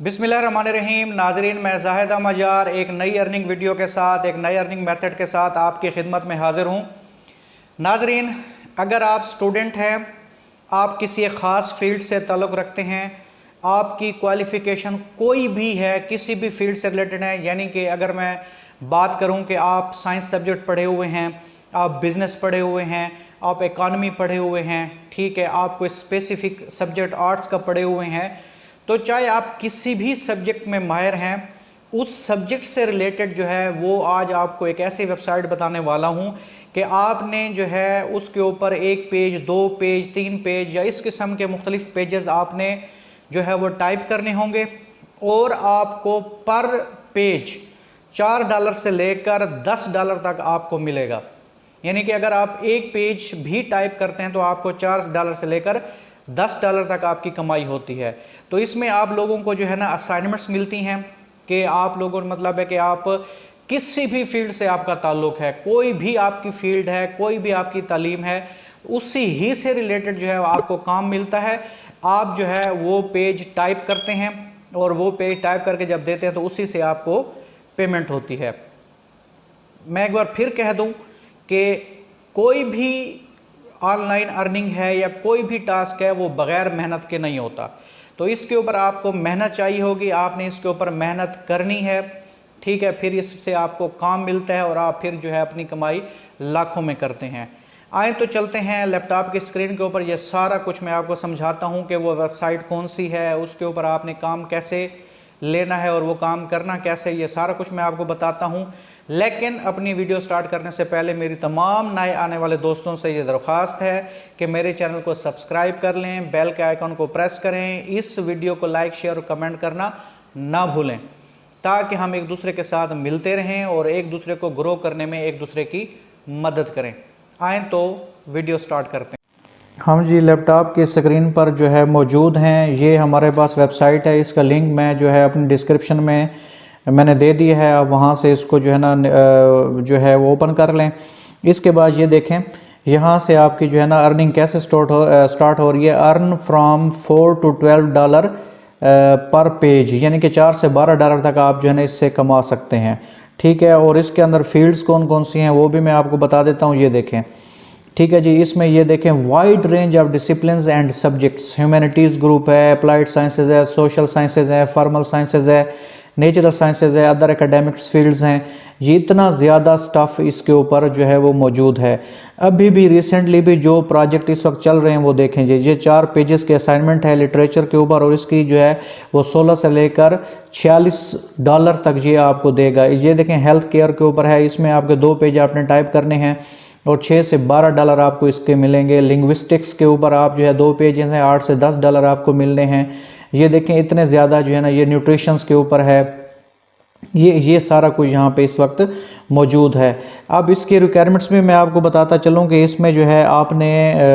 बिस्मिल्लाहिर्रहमानिर्रहीम। नाजरीन, मैं जाहिद मजार एक नई अर्निंग वीडियो के साथ, एक नई अर्निंग मेथड के साथ आपकी खिदमत में हाज़िर हूँ। नाजरीन, अगर आप स्टूडेंट हैं, आप किसी एक ख़ास फील्ड से ताल्लुक़ रखते हैं, आपकी क्वालिफ़िकेशन कोई भी है, किसी भी फील्ड से रिलेटेड है, यानी कि अगर मैं बात करूं कि आप साइंस सब्जेक्ट पढ़े हुए हैं, आप बिज़नेस पढ़े हुए हैं, आप इकॉनमी पढ़े हुए हैं, ठीक है, आप कोई स्पेसिफ़िक सब्जेक्ट आर्ट्स का पढ़े हुए हैं, तो चाहे आप किसी भी सब्जेक्ट में माहिर हैं, उस सब्जेक्ट से रिलेटेड जो है वो आज आपको एक ऐसी वेबसाइट बताने वाला हूं कि आपने जो है उसके ऊपर 1 पेज, 2 पेज, 3 पेज या इस किस्म के मुख्तलिफ पेजेस आपने जो है वो टाइप करने होंगे और आपको पर पेज $4 से लेकर $10 तक आपको मिलेगा। यानी कि अगर आप 1 पेज भी टाइप करते हैं तो आपको $4 से लेकर $10 तक आपकी कमाई होती है। तो इसमें आप लोगों को जो है ना असाइनमेंट्स मिलती हैं कि आप लोगों का मतलब है कि आप किसी भी फील्ड से आपका ताल्लुक़ है, कोई भी आपकी फील्ड है, कोई भी आपकी तालीम है, उसी ही से रिलेटेड जो है आपको काम मिलता है। आप जो है वो पेज टाइप करते हैं और वो पेज टाइप करके जब देते हैं तो उसी से आपको पेमेंट होती है। मैं एक बार फिर कह दूं कि कोई भी ऑनलाइन अर्निंग है या कोई भी टास्क है वो बग़ैर मेहनत के नहीं होता। तो इसके ऊपर आपको मेहनत चाहिए होगी, आपने इसके ऊपर मेहनत करनी है, ठीक है, फिर इससे आपको काम मिलता है और आप फिर जो है अपनी कमाई लाखों में करते हैं। आए तो चलते हैं लैपटॉप की स्क्रीन के ऊपर, ये सारा कुछ मैं आपको समझाता हूँ कि वो वेबसाइट कौन सी है, उसके ऊपर आपने काम कैसे लेना है और वो काम करना कैसे, ये सारा कुछ मैं आपको बताता हूँ। लेकिन अपनी वीडियो स्टार्ट करने से पहले मेरी तमाम नए आने वाले दोस्तों से ये दरख्वास्त है कि मेरे चैनल को सब्सक्राइब कर लें, बेल के आइकन को प्रेस करें, इस वीडियो को लाइक, शेयर और कमेंट करना ना भूलें, ताकि हम एक दूसरे के साथ मिलते रहें और एक दूसरे को ग्रो करने में एक दूसरे की मदद करें। आएँ तो वीडियो स्टार्ट करते हैं। हम जी लैपटॉप की स्क्रीन पर जो है मौजूद हैं, ये हमारे पास वेबसाइट है, इसका लिंक मैं जो है अपनी डिस्क्रिप्शन में मैंने दे दिया है। आप वहाँ से इसको जो है ना जो है वो ओपन कर लें। इसके बाद ये देखें, यहाँ से आपकी जो है ना अर्निंग कैसे स्टार्ट हो रही है। अर्न फ्रॉम $4 to $12 पर पेज, यानी कि $4 से $12 तक आप जो है ना इससे कमा सकते हैं, ठीक है। और इसके अंदर फील्ड्स कौन कौन सी हैं वो भी मैं आपको बता देता हूँ। ये देखें, ठीक है जी, इसमें ये देखें wide range of disciplines and subjects, humanities group है, अप्लाइड साइंसेज है, सोशल साइंसेज है, फॉर्मल साइंसेज है, नेचुरल साइंसेज है, अदर एकेडमिक्स फील्ड्स हैं। ये इतना ज़्यादा स्टफ़ इसके ऊपर जो है वो मौजूद है। अभी भी रिसेंटली भी जो प्रोजेक्ट इस वक्त चल रहे हैं वो देखें जी, ये 4 पेजेस के असाइनमेंट है लिटरेचर के ऊपर और इसकी जो है वो 16 से लेकर $46 तक ये आपको देगा। ये देखें हेल्थ केयर के ऊपर है, इसमें आपके 2 पेज आपने टाइप करने हैं और $6 से $12 आपको इसके मिलेंगे। लिंग्विस्टिक्स के ऊपर आप जो है 2 पेजेस हैं, $8 से $10 आपको मिलने हैं। ये देखें इतने ज़्यादा जो है ना, ये न्यूट्रिशंस के ऊपर है, ये सारा कुछ यहाँ पे इस वक्त मौजूद है। अब इसके रिक्वायरमेंट्स में मैं आपको बताता चलूँ कि इसमें जो है आपने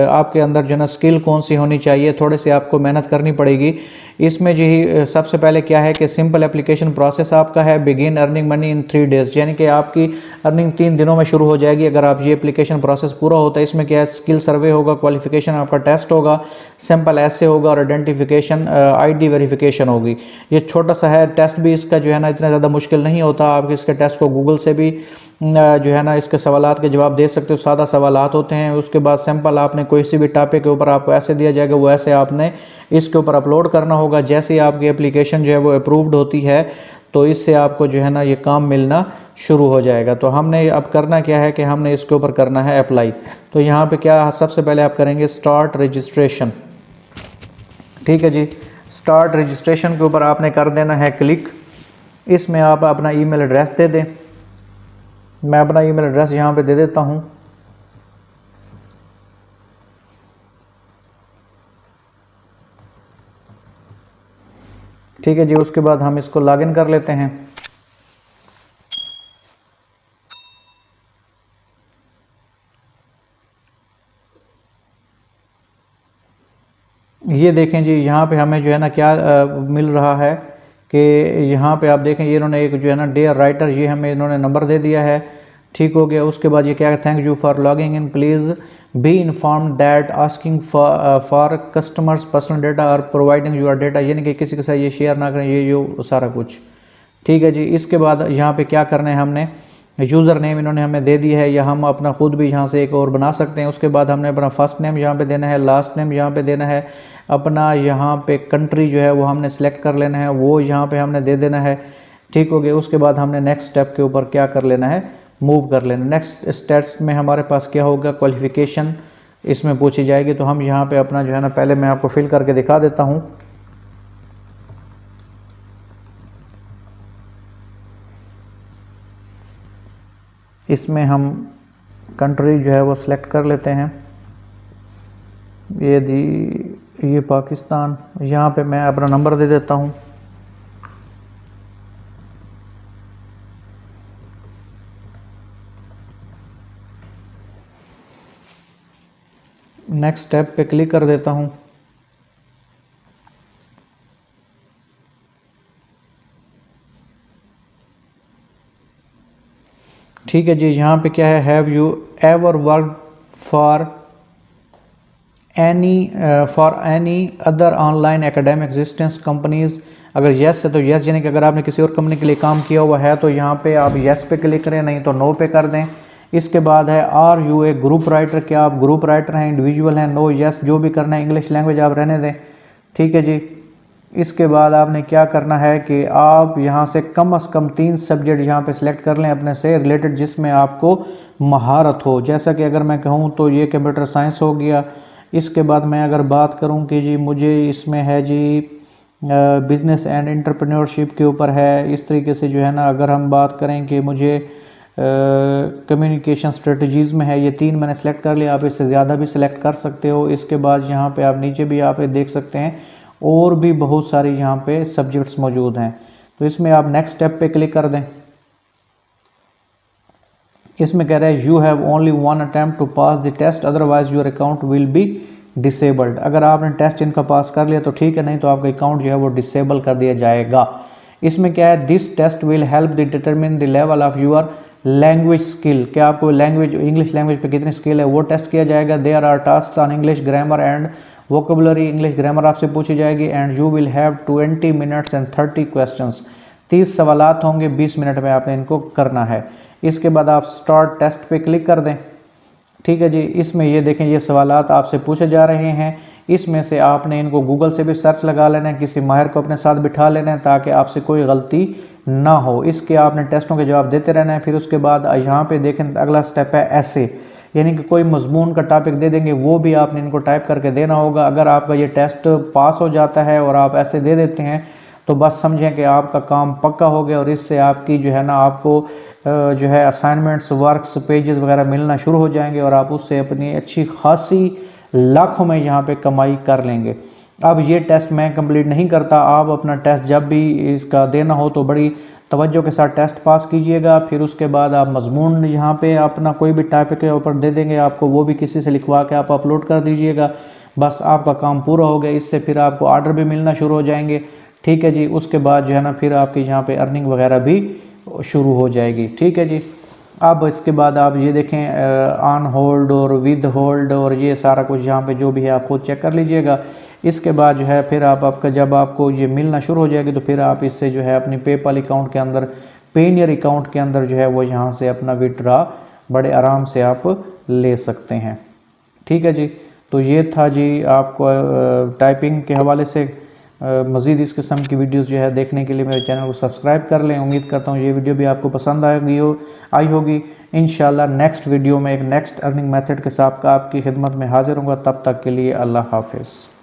आपके अंदर जो है ना स्किल कौन सी होनी चाहिए, थोड़े से आपको मेहनत करनी पड़ेगी। इसमें जो ही सबसे पहले क्या है कि सिंपल एप्लीकेशन प्रोसेस आपका है, begin earning money in 3 days, यानी कि आपकी अर्निंग 3 दिनों में शुरू हो जाएगी अगर आप ये एप्लीकेशन प्रोसेस पूरा होता है। इसमें क्या है, स्किल सर्वे होगा, क्वालिफिकेशन आपका टेस्ट होगा, सिंपल ऐसे होगा और आइडेंटिफिकेशन ID वेरिफिकेशन होगी। ये छोटा सा है टेस्ट, भी इसका जो है ना इतना ज़्यादा मुश्किल नहीं होता। आप इसके टेस्ट को गूगल से भी जो है ना इसके सवालात के जवाब दे सकते हो, सादा सवालात होते हैं। उसके बाद सिंपल आपने कोई सी भी टॉपिक के ऊपर आपको ऐसे दिया जाएगा, वो ऐसे आपने इसके ऊपर अपलोड करना होगा। जैसे ही आपकी एप्लीकेशन जो है वो अप्रूव्ड होती है तो इससे आपको जो है ना ये काम मिलना शुरू हो जाएगा। तो हमने अब करना क्या है कि हमने इसके ऊपर करना है अप्लाई। तो यहाँ पे क्या सबसे पहले आप करेंगे स्टार्ट रजिस्ट्रेशन, ठीक है जी। स्टार्ट रजिस्ट्रेशन के ऊपर आपने कर देना है क्लिक। इसमें आप अपना ईमेल एड्रेस दे दें। मैं अपना ईमेल एड्रेस यहाँ पे दे देता हूँ। ठीक है जी, उसके बाद हम इसको लॉगिन कर लेते हैं। ये देखें जी, यहाँ पे हमें जो है ना क्या मिल रहा है कि यहाँ पे आप देखें ये इन्होंने एक जो है ना डियर राइटर, ये हमें इन्होंने नंबर दे दिया है, ठीक हो गया। उसके बाद ये क्या है, thank you for logging in, please be inform that asking for customers personal data और प्रोवाइडिंग यूर डेटा, यानी कि किसी के साथ ये शेयर ना करें, ये जो सारा कुछ। ठीक है जी। इसके बाद यहाँ पे क्या करना है, हमने यूज़र नेम इन्होंने हमें दे दी है, या हम अपना खुद भी यहाँ से एक और बना सकते हैं। उसके बाद हमने अपना फर्स्ट नेम यहाँ पे देना है, लास्ट नेम यहाँ पे देना है, अपना यहाँ पे कंट्री जो है वो हमने सेलेक्ट कर लेना है, वो यहाँ पे हमने दे देना है। ठीक हो गया। उसके बाद हमने नेक्स्ट स्टेप के ऊपर क्या कर लेना है, मूव कर लेना। नेक्स्ट स्टेप्स में हमारे पास क्या होगा, क्वालिफ़िकेशन इसमें पूछी जाएगी। तो हम यहाँ पे अपना जो है ना, पहले मैं आपको फिल करके दिखा देता हूँ। इसमें हम कंट्री जो है वो सिलेक्ट कर लेते हैं, ये पाकिस्तान। यहाँ पे मैं अपना नंबर दे देता हूँ। नेक्स्ट स्टेप पे क्लिक कर देता हूँ। ठीक है जी। यहाँ पे क्या है, have you ever work for any other online academic existence companies. अगर येस है तो येस, यानी कि अगर आपने किसी और कंपनी के लिए काम किया हुआ है तो यहाँ पे आप येस पे क्लिक करें, नहीं तो नो पे कर दें। इसके बाद है are you a group writer, क्या आप ग्रुप राइटर हैं, इंडिविजुअल हैं, नो येस, जो भी करना है इंग्लिश लैंग्वेज आप रहने दें। ठीक है जी। इसके बाद आपने क्या करना है कि आप यहाँ से कम से कम 3 सब्जेक्ट यहाँ पे सिलेक्ट कर लें अपने से रिलेटेड, जिसमें आपको महारत हो। जैसा कि अगर मैं कहूँ तो ये कंप्यूटर साइंस हो गया। इसके बाद मैं अगर बात करूँ कि जी मुझे इसमें है जी बिज़नेस एंड एंटरप्रेन्योरशिप के ऊपर है। इस तरीके से जो है ना, अगर हम बात करें कि मुझे कम्युनिकेशन स्ट्रेटजीज़ में है, ये 3 मैंने सेलेक्ट कर लिया। आप इससे ज़्यादा भी सिलेक्ट कर सकते हो। इसके बाद यहाँ पे आप नीचे भी आप देख सकते हैं और भी बहुत सारी यहाँ पे सब्जेक्ट्स मौजूद हैं। तो इसमें आप नेक्स्ट स्टेप पे क्लिक कर दें। इसमें कह रहा है you have only 1 attempt to pass the test, otherwise your account will be disabled. अगर आपने टेस्ट इनका पास कर लिया तो ठीक है, नहीं तो आपका अकाउंट जो है वो डिसेबल कर दिया जाएगा। इसमें क्या है, this test will help the determine the level of your language skill, क्या आपको लैंग्वेज इंग्लिश लैंग्वेज पे कितनी स्किल है वो टेस्ट किया जाएगा। There are task on English grammar and vocabulary, English grammar आपसे पूछी जाएगी। And you will have 20 minutes and 30 questions, 30 सवालात होंगे, 20 मिनट में आपने इनको करना है। इसके बाद आप स्टार्ट टेस्ट पे क्लिक कर दें। ठीक है जी। इसमें ये देखें, ये सवालात आपसे पूछे जा रहे हैं। इसमें से आपने इनको गूगल से भी सर्च लगा लेना है, किसी माहिर को अपने साथ बिठा लेना है ताकि आपसे कोई गलती ना हो। इसके आपने टेस्टों के जवाब देते रहना है। फिर उसके बाद यहाँ पे देखें अगला स्टेप है ऐसे, यानी कि कोई मजमून का टॉपिक दे देंगे, वो भी आपने इनको टाइप करके देना होगा। अगर आपका ये टेस्ट पास हो जाता है और आप ऐसे दे देते हैं तो बस समझें कि आपका काम पक्का हो गया, और इससे आपकी जो है ना, आपको जो है असाइनमेंट्स, वर्क्स, पेजेस वगैरह मिलना शुरू हो जाएंगे और आप उससे अपनी अच्छी खासी लाखों में यहाँ पे कमाई कर लेंगे। अब ये टेस्ट मैं कंप्लीट नहीं करता, आप अपना टेस्ट जब भी इसका देना हो तो बड़ी तवज्जो के साथ टेस्ट पास कीजिएगा। फिर उसके बाद आप मजमून यहाँ पे अपना कोई भी टॉपिक के ऊपर दे देंगे आपको, वो भी किसी से लिखवा के आप अपलोड कर दीजिएगा। बस आपका काम पूरा हो गया। इससे फिर आपको ऑर्डर भी मिलना शुरू हो जाएंगे। ठीक है जी। उसके बाद जो है ना, फिर आपकी यहाँ पे अर्निंग वगैरह भी शुरू हो जाएगी। ठीक है जी। अब इसके बाद आप ये देखें ऑन होल्ड और विद होल्ड और ये सारा कुछ यहाँ पे जो भी है आप खुद चेक कर लीजिएगा। इसके बाद जो है फिर आपका जब आपको ये मिलना शुरू हो जाएगी तो फिर आप इससे जो है अपनी पेपाल अकाउंट के अंदर, पेनियर अकाउंट के अंदर जो है वो यहाँ से अपना विड्रॉ बड़े आराम से आप ले सकते हैं। ठीक है जी। तो ये था जी आपको टाइपिंग के हवाले से। मज़ीद इस किस्म की वीडियोस जो है देखने के लिए मेरे चैनल को सब्सक्राइब कर लें। उम्मीद करता हूँ ये वीडियो भी आपको पसंद आई होगी। इंशाल्लाह नेक्स्ट वीडियो में एक नेक्स्ट अर्निंग मेथड के साथ आपकी खिदमत में हाजिर होऊंगा। तब तक के लिए अल्लाह हाफिज़।